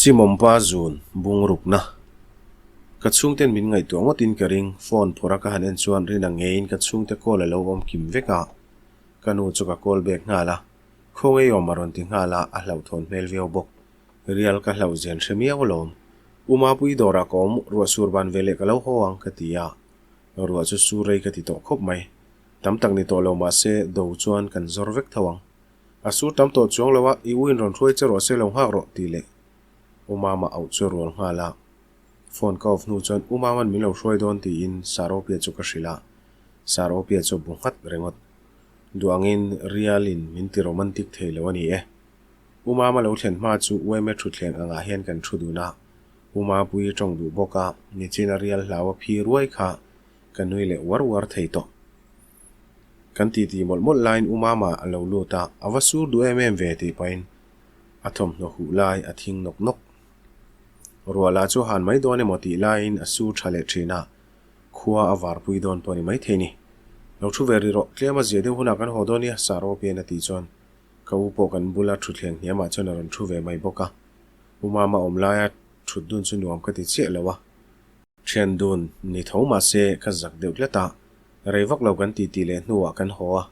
CHIMAWMPA ZUN bungrukna kachungten min ngai tu ngotin karing phone phora ka hanen chuan rin angein kachungte call alo om kim veka kanu chuka call back ngala khonge yomaron ti ngala a hlau thon mel veo bok real ka hlau zen shemia olom uma pui dora kom ro surban vele ka lo hoang katia ro chu surei ka ti to khop mai tam tak ni to lo ma se do chuan kan zor vek thawang asur tam to chuang lawa I win ron throi che ro se lo ha ro ti le umama au chu rol ngala phone ka of nu chuan umaman min lo throi don ti in saro pia chu ka hrila saro pia chu bunghat rengot duangin realin min ti romantic theilo ani e umama lo thlen ma chu weme thu thlen anga hian kan thuduna uma pui tong du boka ni china real lawa phi ruai kha kanui le war theito kan ti mol line umama alo luta awasur du ve ti pain athom no hu lai athing nok ruala chu han mai done moti line asu thale thina khuwa awar pui don poni mai theni lo thu veri ro klema zede huna kan hodoni saro pe na ti chon kau po kan bula thu thleng hiama chon ron thu ve mai boka umama omlaya thudun chu nuam ka ti che lawa chendun ni thoma se ka zak deutlata reivak lo kan ti le nuwa kan hoa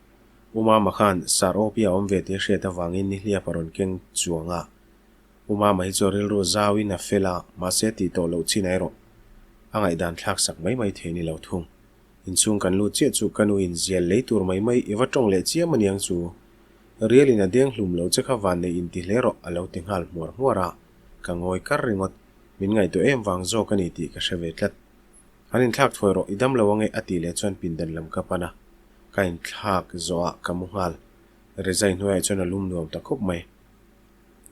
umama khan saro pia om ve te hre ta wangin ni hlia paron keng chuanga umama hi choril ro zawi na fela ma se ti to lo chinai ro angai dan thlak sak mai theni lo thung inchung kan lu che chu kanu in zial leitur mai iwa tong le chia maniang chu rielin a deng hlum lo che kha van nei in ti le ro alo tinghal muara ka ngoi kar ringot min ngai to em wang zo kani ti ka shave tlat hanin thlak thoi ro idam lo wange ati le chon pindan lam ka pana kain thlak zoa kamungal rezain hoi chon alum nuam ta khop mai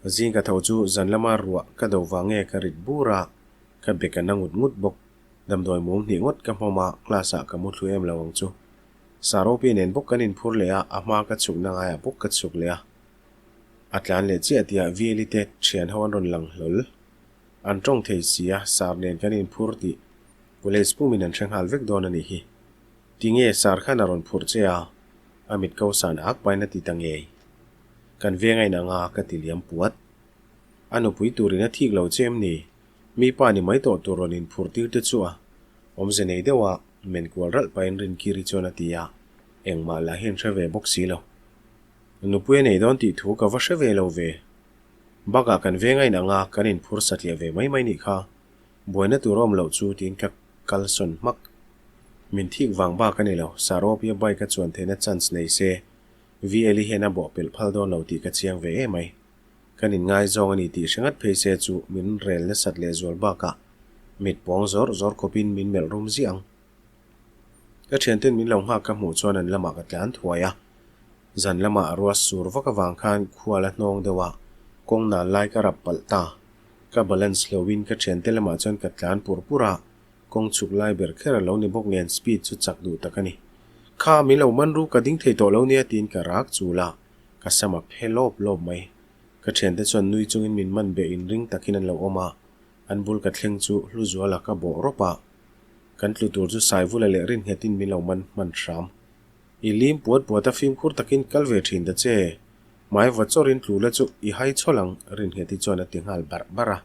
zing ka thau chu zanlama ruwa ka do wange ka rit bura ka beka nangut ngut bok damdoi mum ni ngot ka homa klasa ka muthu em lawang chu saro pe nen bok kanin phur le a ama ka chuk na nga bok ka chuk le a atlan le chi atia vielite thian hawan ron lang lol an tong thei sia sar nen kanin phur ti college pu min an thanghal vek don ani hi tinge sar khana ron phur che a amit kausan ak paina ti tange kan vengai na nga ka tiliam puat anu pui turina thik lo chem ni mi pa ni mai to turonin phurtir te chuwa omze nei dewa men kwal ral pain rin kiri chona tia engma la hin thave boxi lo nu pui nei don ti thu ka washa ve lo ve baga kan vengai na nga kanin phur satlia ve mai ni kha boina turom lo chu tin ka kalson mak min thik wang ba kanilo saro pia bai ka chuan thena chance nei se VLE hena bo pel phal don lo ti ka chiang ve e mai kanin ngai zong ani ti sangat pheise chu min rel na satle zol ba ka mit pong zor kopin min mel rum ziang ka thenten min long ha ka mu chuan an lama ka tlan thuaya zan lama arwa sur wa ka wang khan khuala nong dewa kong na lai ka rap palta ka balance lowin ka thenten lama chuan ka tlan purpura kong chuk lai ber khera lo ni bok nen speed chu chak du takani kha mi lo man ru ka ding thei to lo nia tin ka rak chula ka sama phelop lob mai ka then te chon nui chungin min man be in ring takin an lo oma an bul ka thleng chu hlu zuala ka bo ropa kan tlu tur chu sai vula le rin hetin min lo man sham I lim puat a film khur takin kalve thin da che mai wa chorin tlu la chu I hai cholang rin heti chona tinghal bara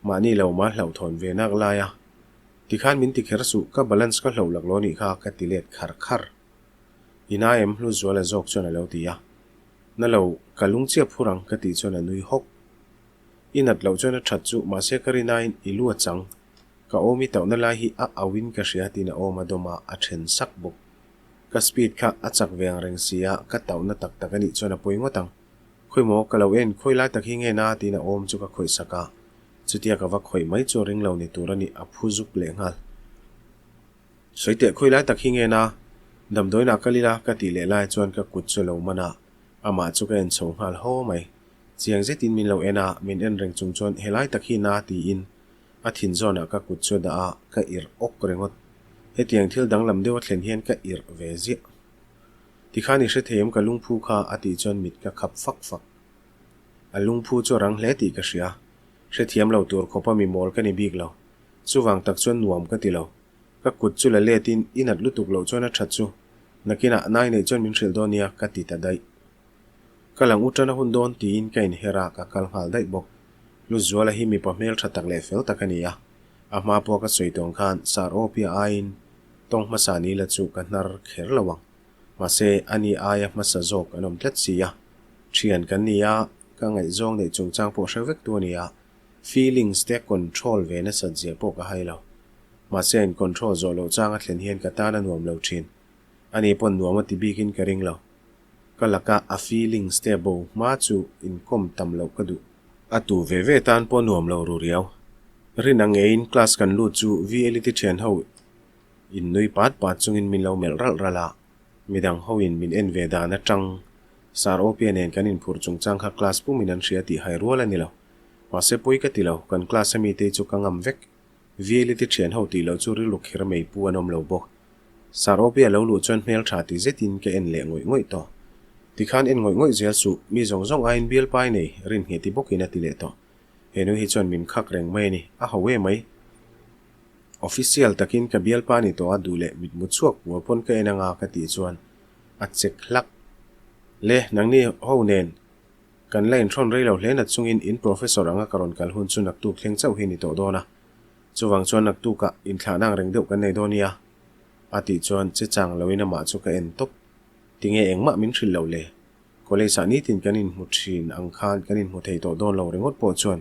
mani lo ma hlau thon ve nak la ya tikhan min ti kher su ka balance ka hlo lak lo ni kha ka tilet khar ina em hlu zuala zok chona lo ti ya nalo kalung chia phurang ka ti chona nui hok inat lo chona that chu ma se karinain ilu achang ka omi taw na la hi a awin ka ria tina oma doma a then sak buk ka speed kha achak veng reng sia ka taw na tak takani chona poingotang khoimo kalo en khoila takhi nge na tina om chu ka khoi saka chutia ka wa khoi mai chu ring lo ni turani a phuzuk le ngal soite khoila takhi nge na damdoina kalila ka ti le lai chuan ka kut chu lo mana ama chu ka en chong hal ho mai chiang zetin min lo ena min en reng chung chon helai takhi na ti in a thin zona ka kut chu da a ka ir ok rengot hetiang thil dang lam dewa thlen hian ka ir ve zi tikhani hre them ka lungphu kha ati chon mit ka khap fak a lungphu chu rang hle ti ka hria hre thiam lo tur khopa mi mol ka ni bik lo chuwang tak chon nuam ka ti lo ka kut chu la letin inat lutuk lo chona that chu nakina nai nei chon min hril donia ka ti ta dai kalang utana hun don tin kain hera ka kal hal dai bok lu Zuali hi mi pahmel thatak le fel takania ama po ka soitong khan sar opia ain tong masani la chu kanar kher lawang mase ani aya masazok anom tlat sia thian kan nia ka ngai zong nei chungchang po hravek tu nia feelings te control ve na sajia po ka hailo mase in control zo lo changa thlen hian ka ta na nuam lo thin ani pon nuama ti bikin ka ring lo kalaka a feelings te bo ma chu in kom tam lo ka du atu ve ve tan po nuam lo ru riau rinang in class kan lu chu VLT chen ho in nui pat chung in min lo mel ral rala midang ho in min en ve da na tang sar opien en kan in phur chung chang kha class pu minan ria ti hai ruala ni lo ma se poi ka ti lo kan class mi te chu kangam vek VLT chen ho ti lo chu ri luk hir mei pu anom lo bok sar opia lo lu chon mel tha ti zetin ke en le ngoi ngoi to ti khan en ngoi ngoi zia su mi zong zong ain bial pai nei rin he ti bok ina ti le to henu hi chon min khak reng mai ni a hawe mai official takin ka bial pa ni to adule mit mutsuak wa pon ka enanga ka ti chuan a chek lak le nang ni ho nen kan lain thon rei lo hle na chungin in professor anga karon kal hun chu nak tu thleng chau hi ni to dona chuwang chuan nak tu ka in thlanang reng deuh kan nei donia ati chuan che chang loina ma chu ka en top tinge engma min thril lo le college ani tin kanin muthin ang khan kanin mu thei to don lo rengot po chuan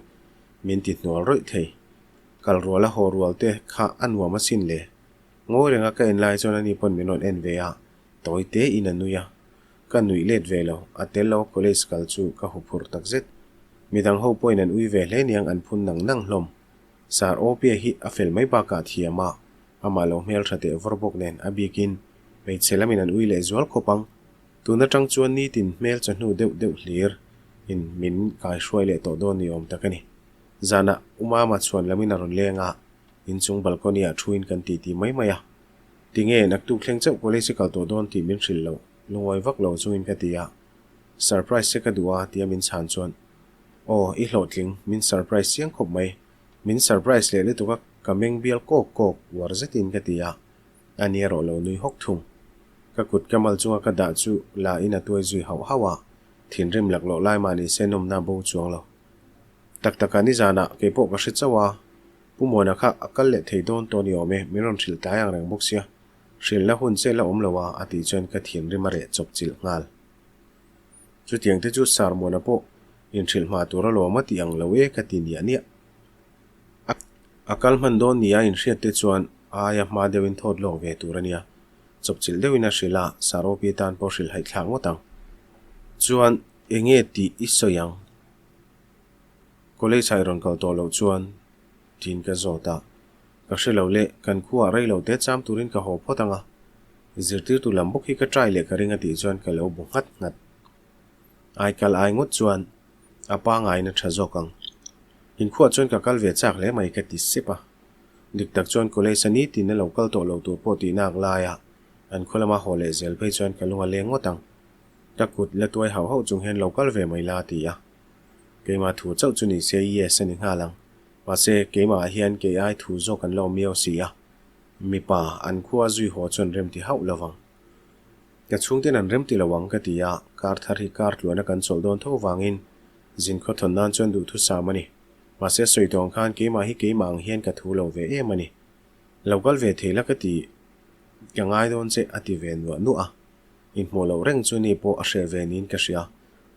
min ti nual roi thei kal rola ho rual te kha anwa masin le ngoi renga ka en lai chuan ani pon minon en ve a toy te in anuya ka nui let ve lo atelo college kal chu ka hupur tak zet midang ho point an ui ve hle niang an phun nang nang hlom sar opia hi a fel mai ba ka thiama ama lo mel thate vorbok nen abikin mei chelamin an ui le zual khopang tuna tang chuan ni tin mel chanu deuh hlir in min kai hruai le to don ni om takani zana uma ma chuan lamina ron lenga in chung balkonia thuin kan ti mai maya tinge nak tu thleng chau college kal to don ti min hril lo lungoi vak lo chuin ka tia surprise se ka duwa tia min chan chuan o I hlotling min surprise siang khop mai min surprise le tu ka kameng bial kok war zetin ka tia ani ro lo nui hok thung ka kut kamal chunga ka da chu la ina tuai zui hawa thin rim lak lo lai mani senom na bo chuang lo taktakani zana ke po ka hrichawa pumona kha akal le theidon to ni ome miron thil tayang reng boksia hril na hun che la om lowa ati chen ka thin rim re chop chil ngal chu tiang te chu sar mona po in thil ma tura lo ma tiang lowe ka tin ya nia akal man don nia in hriat te chuan aya ma dewin thod lo ve turania chop chil dewina hrila saro pi tan po hril hai thlang otang chuan enge ti isoyang college iron kal to lo chuan tin ka zota ka hrelo le kan khuwa rei lo te cham turin ka ho photanga zirtir tu lambok hi ka try le ka ringa ti chuan ka lo bungat ngat ai kal ai ngot chuan apa ngai na thazokang in khuwa chuan ka kal ve chak le mai ka ti sipa dik tak chuan college ani tin na local to lo tu po ti nak laya an khulama hole zel pe chuan ka lunga le ngotang takut le toy hau hau chung hen local ve mai la ti ya keima thu chau chuni se yes ani ngalang ma se keima hian ke ai thu zo kan lo mio sia mi pa an khuwa zui ho chon rem ti hau lawang ka chungten an rem ti lawang ka ti ya kar thar hi kar tluana kan chol don tho wangin zin kho thon nan chon du thu sa mani ma se soitong khan keima hi keimang hian ka thu lo ve e mani local ve thela ka ti ka ngai don che ati ve nu a in mo lo reng chu ni po a hre ve nin ka ria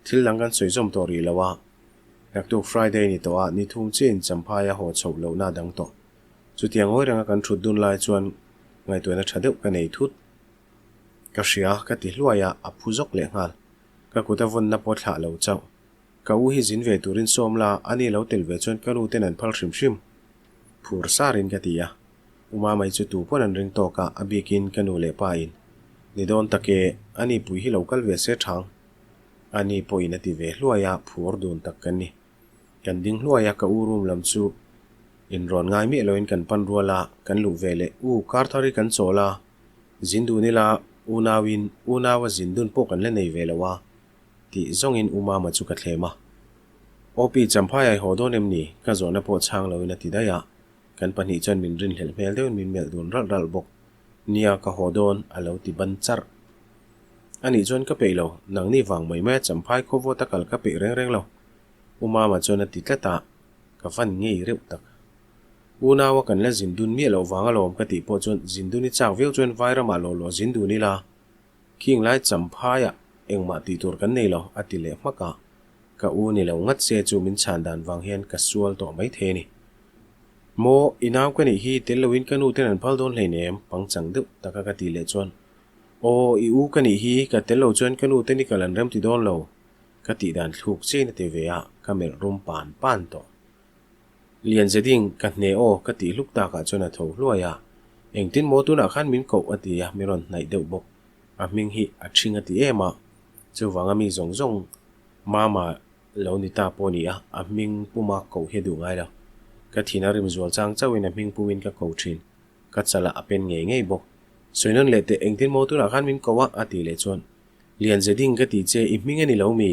thil langan soizom to ri lawa naktu Friday ni to a ni thum chen champaya ho chho lo na dang to chu tiang oi ranga kan thut dun lai chuan ngai toina thadeu ka nei thut ka ria ka ti hluaya a phuzok le ngal ka kuta von na po thla lo chau ka u hi zin ve turin somla ani lo tel ve chuan ka ru ten an phal hrim phur sarin ka ti ya uma mai chu tu pon an ring to ka abikin kanu le pa in ni don take ani pui hi local ve se thang ani poina ti ve hluaya phur dun tak kan ni kan ding hluaya ka urum lam chu in ron ngai mi loin kan pan ruala kan lu vele u kar thari kan chola zindu nila unawa zindun po kan le nei velawa ti zongin uma ma chu ka thlema opi champhai hodonem ni ka zona po chang loina ti daya kan pani chan min rin hel mel deun min mel dun ral bok nia ka hodon alo ti ban char ani chon ka peilo nang ni wang mai ma champhai khovo takal ka pe reng lo uma ma chona ti tlata ka van ngei reuh tak unawa kan la zindun mi lo wanga lom ka ti po chon zinduni chak veu chon vaira ma lo zinduni la king lai champha ya engma ti tur kan nei lo atile maka ka u ni lo ngat se chu min chan dan wang hian ka sual to mai the ni mo inaw ka ni hi telowin kanu ten an phal don hleinem pangchang deuh taka ka ti le chon o I u ka ni hi ka telo chon kanu te ni kalan rem ti don lo ka ti dan thluk che na te ve a ka mel rum pan to lian zeding ka ne o ka ti luk ta ka chona tho hluaya engtin mo tu na khan min ko atia miron nai deuh bok a ming hi a thinga ti ema chu wanga mi zong mama lo ni ta poni a ming puma ko he du ngai la ka thina rim zual chang chawin a ming pumin ka ko thin ka chala apen ngei bok soinon lete engtin mo tu na khan min ko wa ati le chon lian zeding ka ti che I ming ani lo mi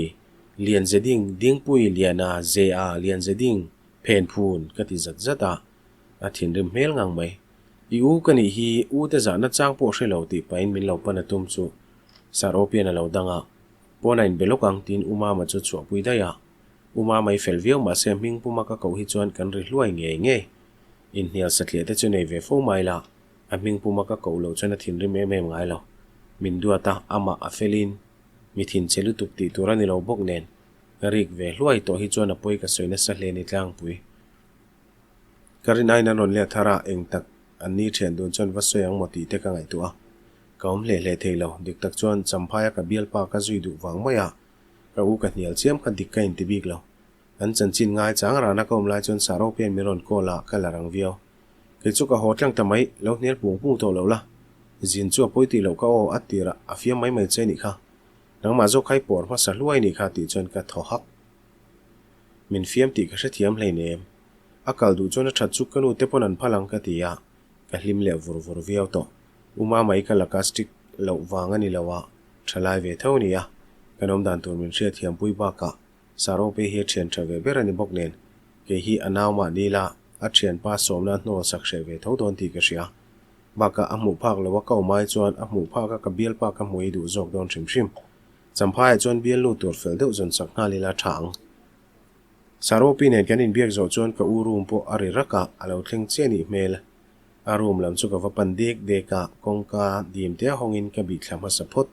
lian zeding ding pui liana ze a lian zeding pen phun ka ti zat a thin rim mel ngang mai I u ka ni hi u te za na chang po hre lo ti pain min lo pana tum chu saropian a lo danga ponain belokang tin uma ma chu chu pui da ya uma mai felvio ma se ming puma ka ko hi chuan kan ri hluai nge in hial sathlia te chu nei ve fo mai la a ming puma ka ko lo chana thin rim em ngai lo min duata ama a felin mi thin chelu tuk ti turani lo bok nen rik ve hluai to hi chuan a poi ka soina sa hle ni tlang pui karin aina non le thara eng tak anni then don chon vasoyang moti te ka ngai tu a kaum le theilo dik tak chuan champhaya ka bialpa ka zui du wang maya ka u ka hnial chiam kha dik ka in tibik lo an chan chin ngai chang rana kom lai chon saro pen miron ko la ka larang vio ke chu ka hotlang tamai lo hnial pung to lo la zin chu poi ti lo ka o atira afia mai che ni kha nang ma zo khai por ma sa luai ni kha ti chon ka tho hak min fiam ti ka hre thiam hleinem akal du chon a that chu kanu te pon an phalang ka ti ya ka hlim le vur vio to uma mai ka lakastik lo wanga ni lawa thalai ve thoni ya kanom dan tur min hria thiam pui ba ka saro pe hi chen thave berani bok nen ke hi anaw ma ni la a thian pa somna no sakshe ve tho don ti ka ria ba ka amu phak lo wa ko mai chuan amu pha ka bial pa ka moi du jok don thim champhai chuan bial lu tur fel deuh zon sak na li la thang saro pi nen kan in biak zo chuan ka urum po ari raka alo thleng che ni mel arum lam chu ka vapan dek ka kongka dim te hongin ka bi thlam sa phot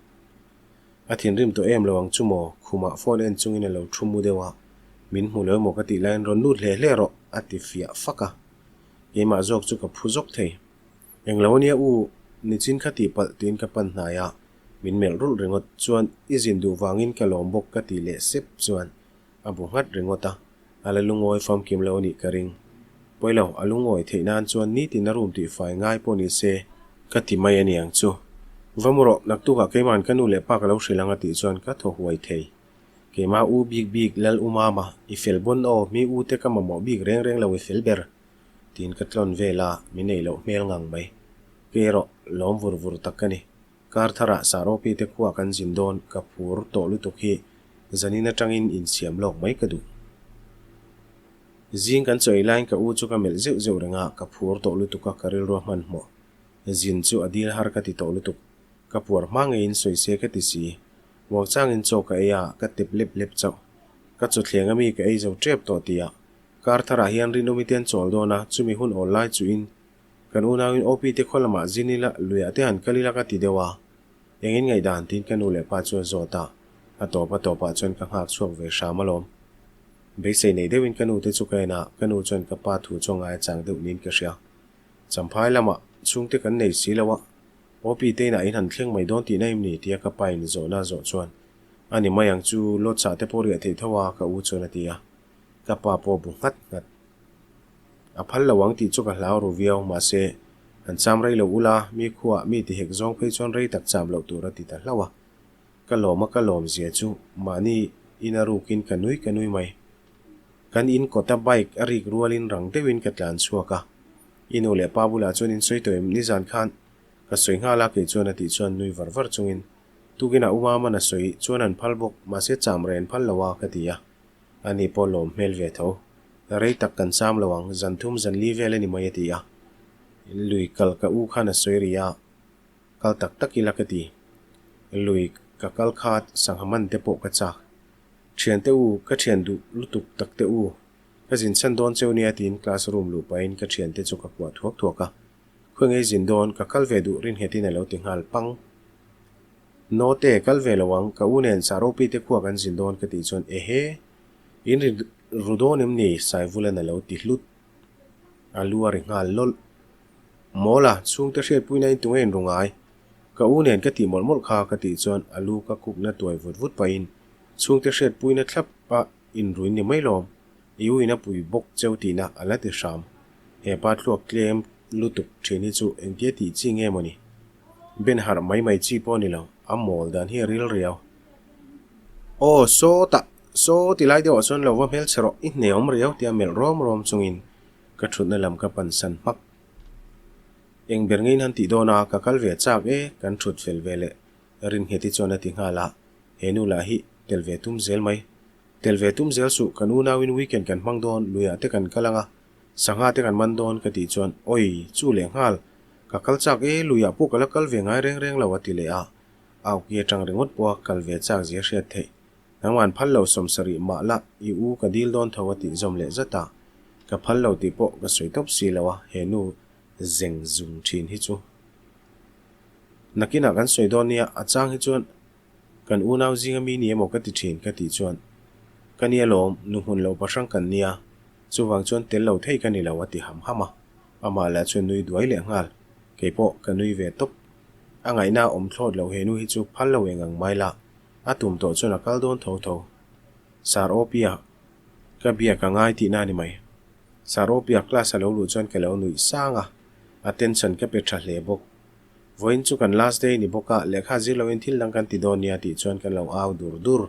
athin rim to em lawang chumo khuma phone en chungin lo thumu dewa min hu lo mo ka ti line ron lut hle ro ati fia faka ema jok chu ka phuzok thei englonia u ni chin khati pal tin ka pan na ya min mel rul ringot chuan izin du wangin ka lombok ka ti le sep chuan abu ngat ringota ala lungoi fam kim lo ni karing poilo alungoi theinan chuan ni tin room ti fai ngai poni se ka ti mai aniang chu vamuro naktu ka keman kanu le pa ka lo shrilanga ti chuan ka tho huai thei kema u big lal umama I felbon o mi u te ka mamo big reng lo felber tin ka tlon vela mi nei lo mel ngang mai kero lom vur takani kar thara saro pi te khuwa kan jindon ka phur to lu tukhi zanina tangin in siam lok mai ka du zing kan choi line ka u chu ka mel zeu renga ka phur to lu tuka karil ro man mo zin chu adil har ka ti to lu tuk ka pur mang in soi se ka ti si wo chang in cho ka ya ka tip lip chau ka chu thlenga mi ka ei zo trep to tia kar thara hian rinomiten chol do na chumi hun online chu in kan una in op te kholama zinila luya te han kalila ka ti dewa engin ngai dan tin kanu le pa chu zota atopa chon ka hak chuak ve shamalom be sei nei dewin kanu te chu kaina kanu chon ka pa thu chonga chang deuh nin ka ria champhai lama chungte kan nei silawa opi te na in han thleng mai don ti naim ni tia ka pain zo na zo chuan ani mayang chu lo cha te por ya thei thawa ka u chona tia ka pa po bu ngat a phal lawang ti chu ka hlau ru viau ma se an cham rei lo ula mi khuwa mi ti hek zong phei chon rei tak cham lo tur ti ta hlawa ka lom zia chu mani inaru kin kanui mai kan in kota bike arik rualin rang dewin ka tlan chuaka inu le pabula chon in soi toem ni zan khan ka soi nga la ke chon ati chon nui var chungin tugina uma mana soi chon an phalbok ma se cham ren phal lawa ka tia ani polom mel ve tho rei tak kan sam lawang zanthum zan li vele ni mai tia lui kal ka u khana soi ria kal tak ilakati lui ka kal khat sanghaman te po ka chak thian te u ka thian du lutuk tak te u ka ka zin san don cheu nia tin classroom lu pain ka thian te chu ka kwa thuak thuaka khwenge zin don ka kalve du rin hetin alo ti ngal pang no te kalve lawang ka unen saropi te khwa kan zin don ka ti chon he in rudonem ni sai vulen alo ti hlut aluar ngal lol mola chung te hret puina in tungen rungai ka unen ka ti molmol kha ka ti chon alu ka kuk na toy vut vut pain chung te hret puina thlap pa in ruin ni mailom iu ina pui bok cheu ti na ala ti sham he pa thlok claim lutuk thini chu entia ti chi nge moni ben har mai chi po ni lo amol dan hi ril riau o so ti lai de o chon lo wa mel chero in neom riau ti amel rom chungin ka thut na lam ka pan san mak eng berngin han ti dona ka kalve chak kan thut fel vele rin heti chona ti ngala henu la hi telve tum zel mai telve tum zel su kanuna win weekend kan mangdon luya te kan kalanga sanga te kan mandon ka ti chon oi chu le ngal ka kal chak luya pu kala kalve ngai reng lawati le a au ki tang ringot po kalve chak je hriat the nangwan phallo somsari ma la i u ka dil don thawati zom le zata ka phallo ti po ka soitop si lawa henu zeng zum thin hi chu nakina kan soidonia achang hi chon kan unaw zinga mi ni emo ka ti thin ka ti chon kania lom nu hun lo pasang kan nia chuwang chon tel lo thei kan ni lawati hama ama la chon nui duai le ngal kepo kanui ve top angai na om thlod lo henu hi chu phal lo engang maila atum to chona kal don tho sar opia ka bia ka ngai ti na ni mai sar opia class alo lu chon ke lo nui sanga attention ka pe tha le bok voin chu kan last day ni boka lekha zilo in thil lang kan ti don nia ti chon kan lo aw dur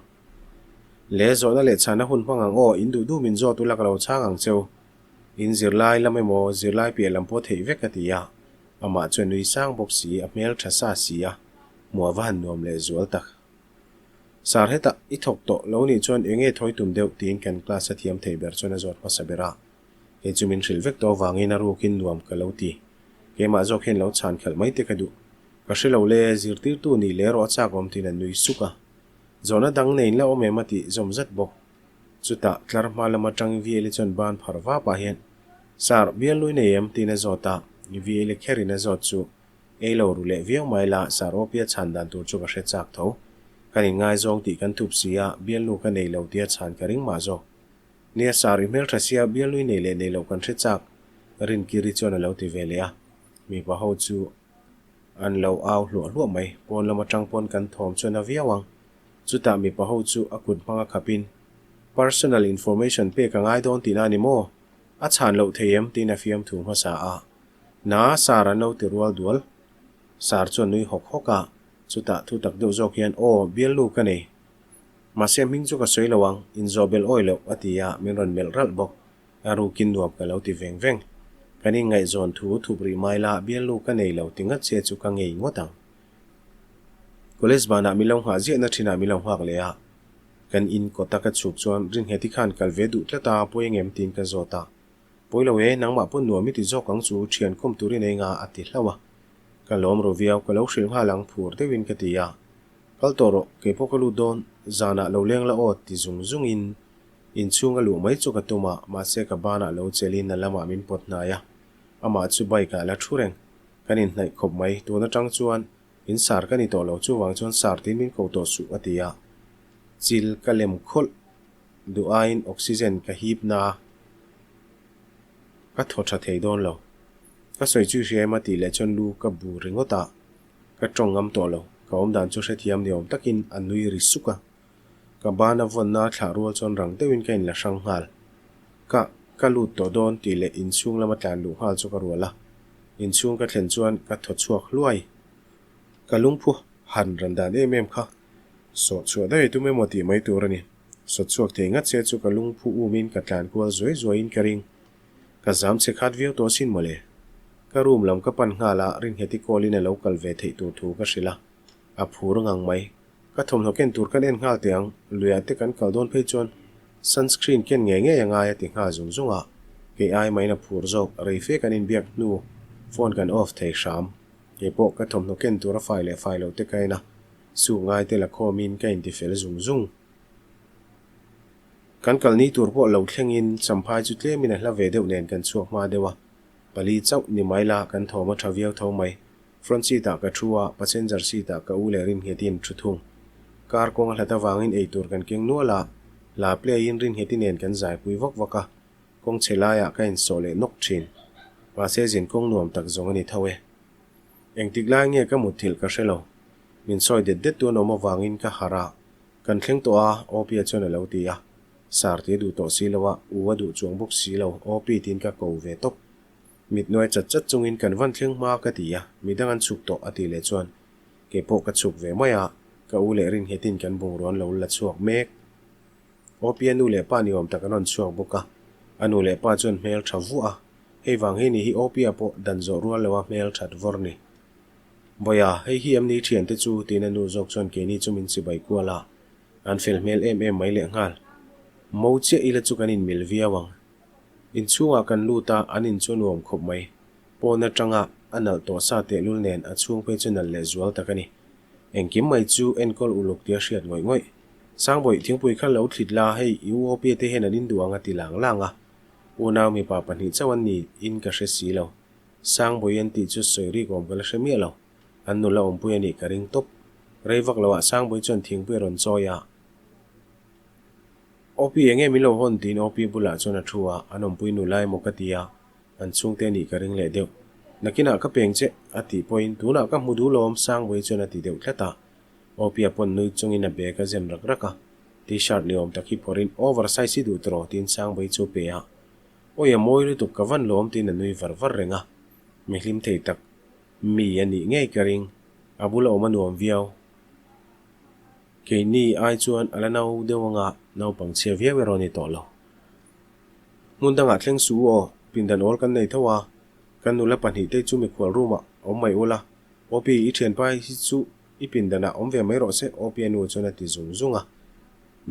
le zo na le chana hun pangang o indu du min zo tu lak lo changang cheu in zirlai lam emo zirlai pe lam po thei vek atia ama chon nui sang bok si apmel thasa sia muawan nom le zual tak sar heta i thok to lo ni chon enge thoi tum deu tin kan class athiam thei ber chona zot pasabera he chumin thil vek to wangin a rukin nuam kaloti ke ma zo khen lo chan khal mai te kadu ka shelo le zirtir tu ni le ro cha gom tin an nui suka zona dang nei la o me mati zom zat bok chuta tlar malama tang vi ele chon ban pharwa pa hian sar bial lui nei em tin a zota vi ele kherin a zot chu elo ru le viau mai la saropia chan dan tur chu ka hre chak tho kan ngai zong ti kan thup sia bial lu ka nei lo tia chan karing ma zo nia sar email thasia bial lui nei le nei lo kan hre chak rin kiri chon lo ti velia mi pa ho chu an lo aw hlo mai pon lama tang pon kan thom chona viawang chuta mi pa ho chu akut panga khapin personal information pe ka ngai don tina ni mo a chan lo theim tina fiam thu ma sa a na sara no ti rual dual sar chon nui hok hoka chuta thu tak deu jok hian o bial lu ka nei ma sem hing chu ka soi lawang in zobel oilo atia min ron mel ral bok aru kin nuap ka lo ti veng kani ngai zon thu pri maila bial lu ka nei lo tinga che chu ka ngei ngotang college bana milong ha je na thina milong hak le a kan in ko taka chuk chon ring heti khan kalve du tlata poing em tin ka zota poilo we nang ma pun no mi ti zo kang chu thian kom turi nei nga ati hlawa ka lom ro viau ka lo shil ha lang phur te win ka tia kal toro ke pokalu don zana lo leng la o ti zung in chunga lu mai chu ka tuma ma se ka bana lo chelin na lama min pot na ya ama chu bai ka la thureng kanin nai khop mai tu na tang chuan in sar kani to lo chu wang chon sar tin min ko to su atia chil kalem khol du ain oxygen ka hip na ka thotha thei don lo ka soi chu hre ma ti le chon lu ka bu ringota ka tongam to lo ka om dan chu hre thiam ni om takin anui ri suka ka bana von na tharual chon rang tewin kain la sang hal ka lut to don ti le in chung lama tlan lu hal chu ka ruala in chung ka thlen chuan ka tho chuak hluai ka lungphu han randan em kha so chu dai tu me moti mai turani so chuak the nga che chu ka lungphu umin ka tlan kwal zoi in karing ka zam che khat viau to sin mole ka room lam ka pan ngala ring heti kolin a local ve thei tu thu ka shila a phur ngang mai ka thom no ken tur kan en ngal tiang luya te kan kal don phei chon sunscreen ken nge anga ya ti nga zunga ke ai mai na phur zo rei fe kan in biak nu phone kan off thei sham ke po ka thom no ken tur file te kaina su ngai te la khomin ka in ti fel zung kan kalni turpo lo thlengin champhai chu tle min hla ve deuh nen kan chuak ma dewa pali chau ni maila kan thoma thaviau thomai front seat ka thua passenger seat ka ulerin hetin thuthung car kong hlata wangin eitur kan keng nuala la play in rin hetin nen kan zai pui vok vaka kong chelaya ka in sole nok thin wa se jin kong nuam tak zong ani thawe engtikla nge ka muthil ka shelo min soi det tu no ma wangin ka hara kan thleng to a opia chona lo tia sarti du to silawa uwa du chuang bok silo opi tin ka ko ve top mit noi chat chat chungin kan van thleng ma ka tia midangan chuk to ati le chuan ke po ka chuk ve maya ka ule rin hetin kan bung ron lo la chuak mek opia nu le pa ni om takanon chuak boka anu le pa chon mel thavu a hei wang he ni hi opia po dan zo rual lewa mel that vorni boya hei hi am ni thian te chu tin anu jok chon ke ni chumin si bai kuala an fel mel em mai le ngal mo che ila chu kanin mil viawang in chunga kan luta anin chunuam khop mai pona tanga anal to sa te lul nen a chung pe chunal le zual takani engkim mai chu enkol uluk tia hriat ngoi ngoi sangboi thingpui khan lo thitla hei uop te hen anin duanga tilang langa unaw mi pa pani chawan ni in ka hre si lo sangboi an ti chu soiri gom kala hre lo an nu la ompui ani ka ring top reivak lawa sangboi chon thingpui ron choya opi enge mi lo hon tin opi bula chona thua anom pui nu lai mo katia an chung te ni ka ring le deu nakina ka pengche ati point tuna ka mudu lom sangboi chona ti deu thlata opi apon nui chungin a be ka zem rak raka t-shirt ni om takhi porin oversize du tro tin sangboi chu pe a oya moi ru tu ka van lom tin nui var renga mihlim thei tak mi ani ngei ka ring abula omanuam viau ke ni ai chuan alanau dewanga nau pangchia viau eroni tolo mundanga thleng su o pindan ol kan nei thawa kan nula pani te chu mi khwal ruma omai ola opi I thian pai hi chu I pindana omve mai ro se opi anu chona ti zunga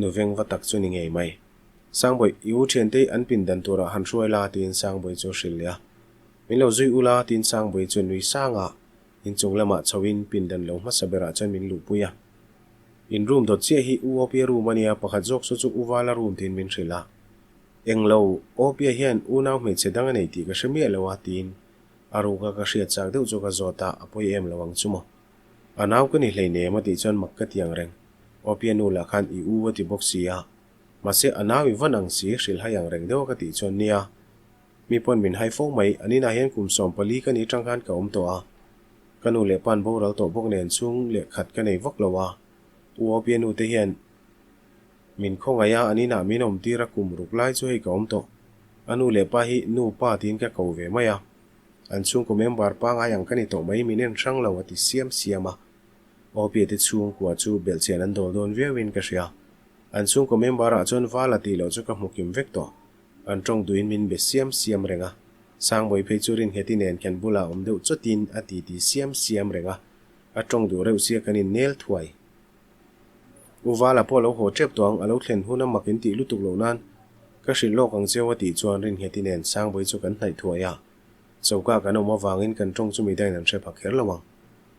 noveng watak chuni ngei mai sangboi iu thian te an pindan tura han hruaila tin sangboi chu hrilya milo zui ula tin sangboi chu nui sanga in chunglama chawin pindan lo ma sabera chan min lu puya in room dot che hi uopia room ania pakhat jok su chu uwala room tin min thrila englo opia hian unaw me chedang nei ti ka hrimia lawa tin aruga ka hria chak deuh chu ka zota apoi em lawang chumo anaw ka ni hleine ma ti chon makka tiang reng opia nu la khan I uwa ti boxia mase anaw I vanang si hril hayang reng deuh ka ti chon nia mi pon min hai fo mai anina hian kum som pali ka ni tangkhan ka om to a kanu le pan bo ral to bok nen chung le khat ka nei vok lawa uopia nu te hian min khongaya anina minom tira kum ruklai chu hei ka om to anu le pa hi nu pa tin ka ko ve maya an chung ko member pa nga yang kani to mai minen thang lawa ti siama opia te chung kwa chu belchen an dol don viewin ka hria an chung ko member a chon wala ti lo chu ka hmukim vek to an tong duin min be siam renga sangboi phei churin hetinen kan bula om deuh chotin ati ti siam renga a tong du reu sia kanin nel thuai uwala polo ho trep tong alo thlen huna makin ti lutuk lo nan ka hrin lok ang chewa ti chuan rin hetinen sangboi chu kan hnai thuaya chauka kan oma wangin kan tong chu mi dai nan thre phak her lawang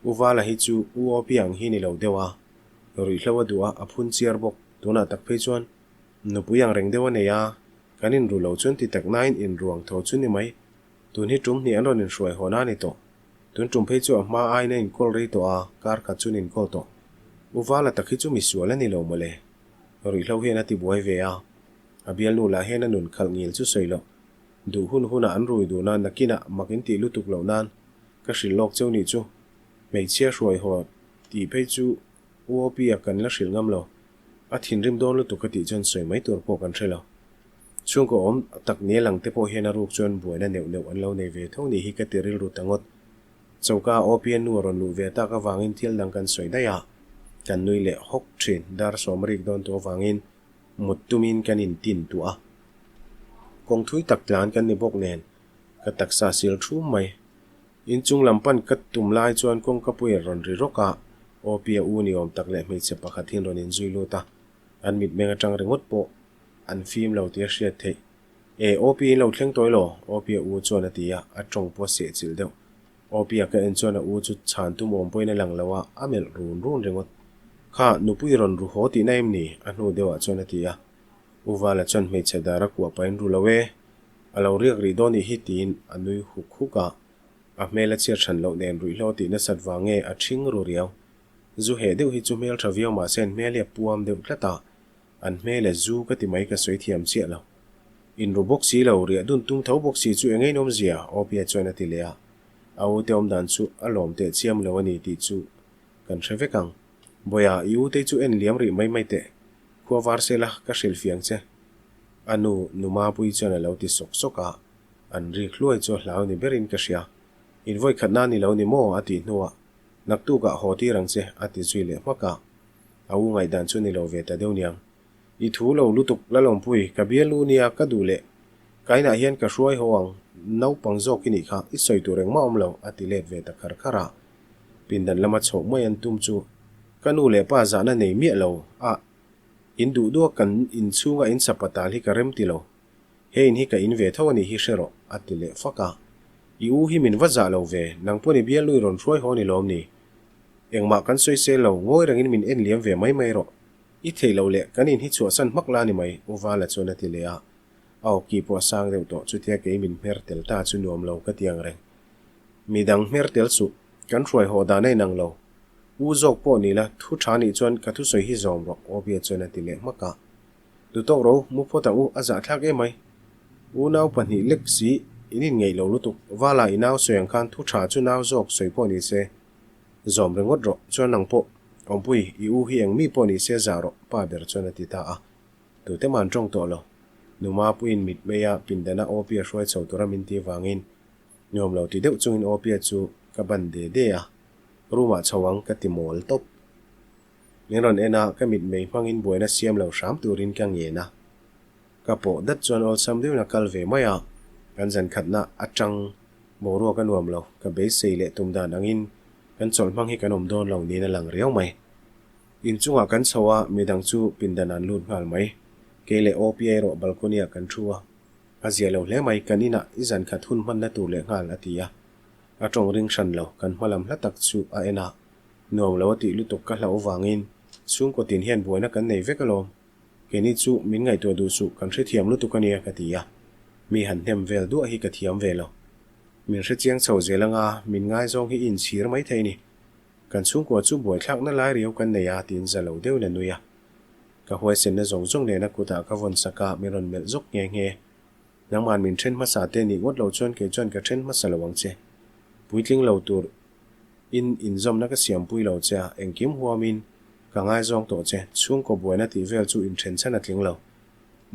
uwala hi chu uopi ang hi ni lo dewa ri hlawa duwa aphun chiar bok tuna tak phei chuan nupuyang reng dewa neya kanin ru lo chun ti tak nine in ruang tho chu ni mai tun hi tum ni an ron in hruai hona ni to tun tum phei chu a hma ai na in kol rei to a kar kha chun in kol to uwala takhi chu mi suala ni lo mole ri hlo hian ati buai ve a abial nu la hen anun khal ngil chu soilo du huna an rui du na nakina makin ti lutuk lo nan ka hrin lok cheu ni chu mei chia hruai ho ti phei chu uopi a kan la hril ngam lo a thin rim don lutuk ka ti chon soi mai tur po kan threlo chung ko om tak ne lang te po hian a ruk chon buaina neu an lo nei ve thoni hi ka tiril ru tangot chauka opian nu ron lu ve ta ka wangin thil dang kan soi daya kan nui le hok thin dar somrik don to wangin muttumin kanin tin tu a kong thui tak tlan kan ni bok nen ka taksa sil thu mai in chung lampan kat tum lai chuan kong kapui ron ri roka opia u ni om tak le mei che pakhathin ron in zui luta an mit menga tang rengot po an film lo tia hriat thei opi lo thleng toilo opia u chona tia a tong po se chil deuh opia ka en chona u chu chan tu mom poina lang lawa amel run rengot kha nupui ron ru hoti naim ni anu dewa chona tia uwala chon mei chadara kwa pain rulawe alo riak ri doni hitin anui hukhuka a mela chiar than lo nen rui lo ti na satwange a thing ru riau zu he deuh hi chu mel thavio ma sen mel ya puam deuh tlata an mel zu ka ti mai ka soi thiam chia lo in ru box si lo ria dun tung thau box si chu engei nom zia opia chona ti le a au te om dan chu alom te chiam lo ani ti chu kan theve kang boya yu te chu en liam ri mai mai te khwa war se la ka hril fiang che anu numa pui chona lo ti sok soka an ri khluai chu hlau ni berin ka sia in voi khatna ni lo ni mo ati nuwa naktu ka hoti rang che ati zui le maka au ngai dan chu ni lo ve ta deu niang I thu lo lutuk la lom pui ka bielu nia ka dule kaina hian ka hruai hoang nau pang zo kini kha I soi tu reng ma om lo ati let ve ta khar khara pindan lama chho mai an tum chu kanu le pa za na nei mi lo a in du do kan in chunga in sapatal hi ka rem ti lo hein hi ka in ve thawani hi shero ati le faka I u hi min waza lo ve nang poni bielu ron hruai ho ni lom ni engma kan soi se lo ngoi rangin min en liam ve mai mai ro I thei lo le kanin hi chu san makla ni mai uwala chona ti le a au ki po sang deu to chu tia ke min mer tel ta chu nuam lo ka tiang reng midang mer tel su kan hruai ho da nei nang lo u zok po ni la thu tha ni chon ka thu soi hi zom ro obia chona ti le maka du to ro mu pho ta u aza thak e mai u nau pani lek si inin ngei lo lutuk wala inau soyang khan thu tha chu nau zok soi po ni se zom rengot ro chon nang po ompui I u hi ang mi po ni se zaro pa ber chona ti ta a tu te man tong to lo numa puin mit meya pindana opia hruai chho tura min ti wangin nyom lo ti deuh chungin opia chu ka ban de a ruma chawang ka ti mol top ngeron ena ka mit mei mangin buena siam lo sham turin kang ye na ka po dat chon ol sam deu na kal ve maya kan zan khatna atang boro ka nuam lo ka be seile tumdan angin kan chol mang hi kanom don lo ni na lang riau mai in chunga kan chawa midang chu pindanan lut ngal mai kele opia ro balkonia kan thua azia lo le mai kanina izan khat hun man na tu le ngal atia atong ring shan lo kan malam latak chu a ena nom lo ti lutuk ka hlau wangin chung ko tin hian buina kan nei vekalom keni chu min ngai to du chu kan thre thiam lutuk ania ka tia mi han hem vel du hi ka thiam velo min hre chiang chho zelanga min ngai zong hi in sir mai theini kan chung ko chu boi thak na lai riau kan neya tin zalo deu na nuya ka huai sen na zong zong ne na kuta ka von saka miron mel zok nge nge nangman min thren ma sa te ni ngot lo chon ke chon ka thren ma sa lawang che puitling lo tur in zom na ka siam pui lo cha engkim huamin ka ngai zong to che chung ko buina ti vel chu in thren chana tling lo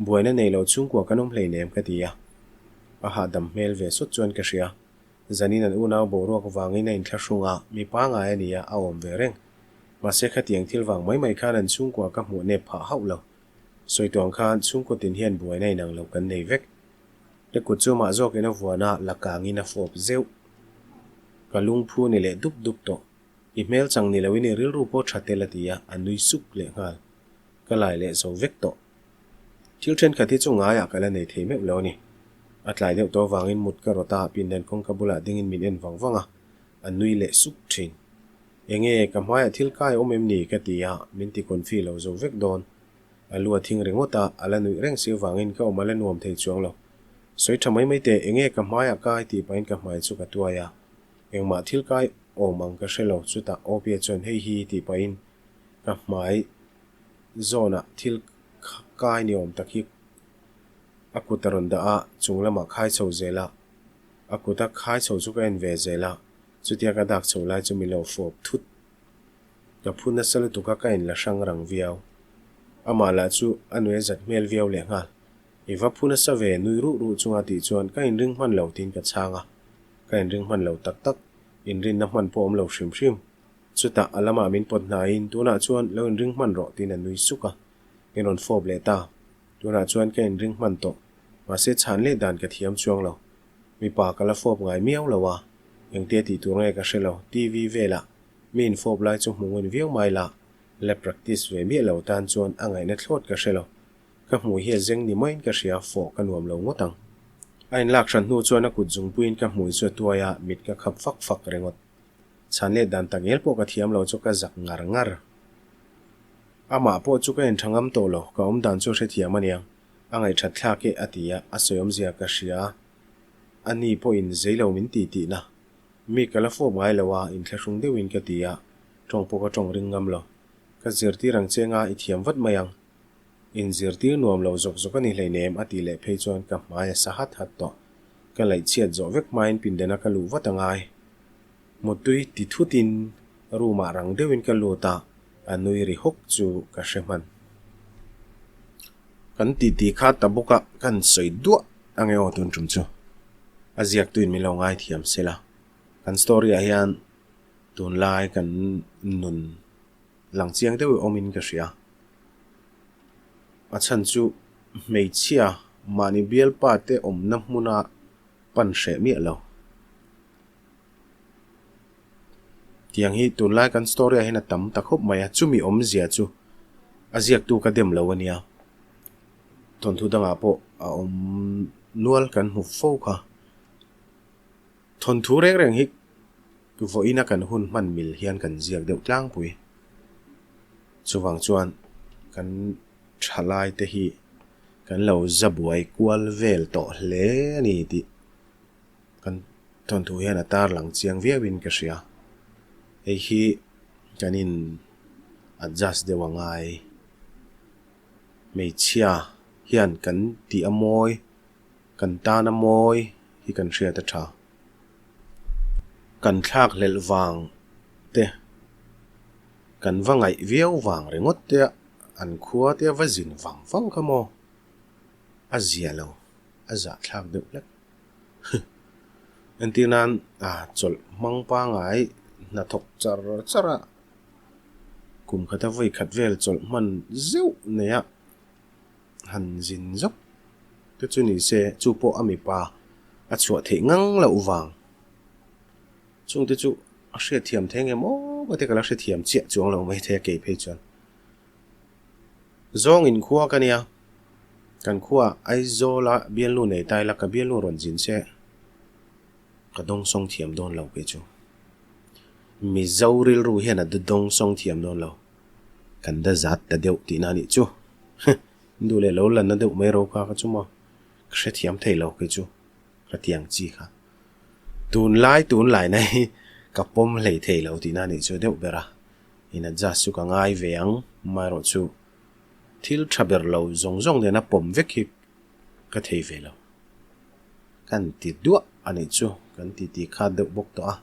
buina nei lo chung ko kanom hlei nem ka tia a ha dam mel ve so chon ka ria zanin an unau boro ka wangin in thashunga mi pa nga ania a om ve reng ma se kha tiang thil wang mai mai khan an chung ko ka mu ne pha hau lo soi tong khan chung ko tin hian buai nei nang lo kan nei vek te ku chu ma zo ke na vuana la ka ngi na fop zeu ka lung phu ni le dup dup to email chang ni lo ni ril ru po thatela tia anui sup le ngal ka lai le zo vek to thil then ka ti chunga ya kala nei thei me lo ni atlai deuh to wangin mut ka rota pinden kong kabula dingin min en wangwanga anui le sup thin enge kamaya thil kai omem ni ka tia min ti kon fi lo zo vek don alua thing ringota alanui reng si wangin ka omala nuam thei chuang lo soi thamai mai te enge kamaya kai ti pain ka mai chu ka tuaya engma thil kai omang ka shelo chuta opia chon hei hi ti pain ka mai zona thil kai ni om takhi akutaron da a chunglama khai chho zela akuta khai chho chu ka en ve zela chutia ka dak chho lai chu milo fop thut ka phuna sal tu ka kain la sang rang viau amala chu anwe zat mel viau le ngal iwa phuna sa ve nui ru ru chunga ti chuan ka in ring man lo tin ka changa ka in ring man lo tak tak in rin na man pom lo shrim shrim chuta alama min pot na in tuna chuan lo in ring man ro tin anui suka inon fob le ta tuna chuan ka in ring man to ma se chan le dan ka thiam chuang lo mi pa kala fob ngai miau lo wa eng te ti tur ngai ka shelo tv vela min fob lai chu mungun viau mai la le practice ve mi lo tan chuan angai na thlot ka shelo ka mu hi zeng ni main ka ria fo ka nuam lo ngotang ain lak ran nu chuan a kut jung puin ka mu chu tuaya mit ka khap fak fak rengot chan le dan tangel po ka thiam lo chu ka zak ngar ngar ama po chu ka en thangam to lo ka dan chu hre thiam ania angai that thla ke atia asoyom zia ka hria ani po in zeilo min ti na mi kala fo ngai lawa in thla hrung deuin ka tia tong po ka tong ring ngam lo ka zirti rang chenga I thiam vat mayang in zirti nuam lo zok zok ani hleinem ati le phei chuan ka hmai sa hat to ka lai chiat zo vek main pin dena ka lu watangai motui ti thutin ruma rang deuin ka lu ta anui ri hok chu ka hreman kan ti kha tabuka kan soi du ange o tun chum chu aziak tuin mi lo ngai thiam sela kan story a hian tun lai kan nun lang chiang deu omin ka hria a chan chu mei chia mani bial pa te om na hmuna pan hre mi lo tiang hi tun lai kan story a hian tam ta khop maya chu mi om zia chu aziak tu ka dem lo ania ton thu danga po a om nual kan hu fo kha thon thu reng reng hi ku vo ina kan hun man mil hian kan ziak deuh tlang pui chuwang chuan kan thalai te hi kan lo zabuai kwal vel to hle ni ti kan thon thu hian atar lang chiang viawin ka hria ei hi kanin adjust dewangai mei chia hian kan ti amoi kan tan amoi hi kan hria ta tha kan thak lel wang te kan wangai viau wang rengot te an khua te wazin wang khamo azia lo aza thak deuh lek antinan chol mangpa ngai na thok chara kum khata voi khat vel chol man zeu neya han zin zok te chu ni se chu po ami pa a chua the ngang lo wang chung te chu a hria thiam theng emo ko te kala hria thiam chia chuang lo mai the ke phei chuan zong in khuwa kania kan khuwa ai zola bian lu nei tai la ka bian lu ron jin se ka dong song thiam don lo ke chu mi zawril ru hian a dong song thiam don lo kan da zat ta deuh ti na ni chu ndu le lo lan na deuh mai ro ka chu ma hria thiam thei lo ke chu ka tiang chi kha tun lai nei ka pom lei thei lo ti na ni chu deuh bera ina ja su ka ngai veang mai ro chu thil thaber lo zong de na pom vek hi ka thei ve lo kan ti du ani chu kan ti kha deuh bok to a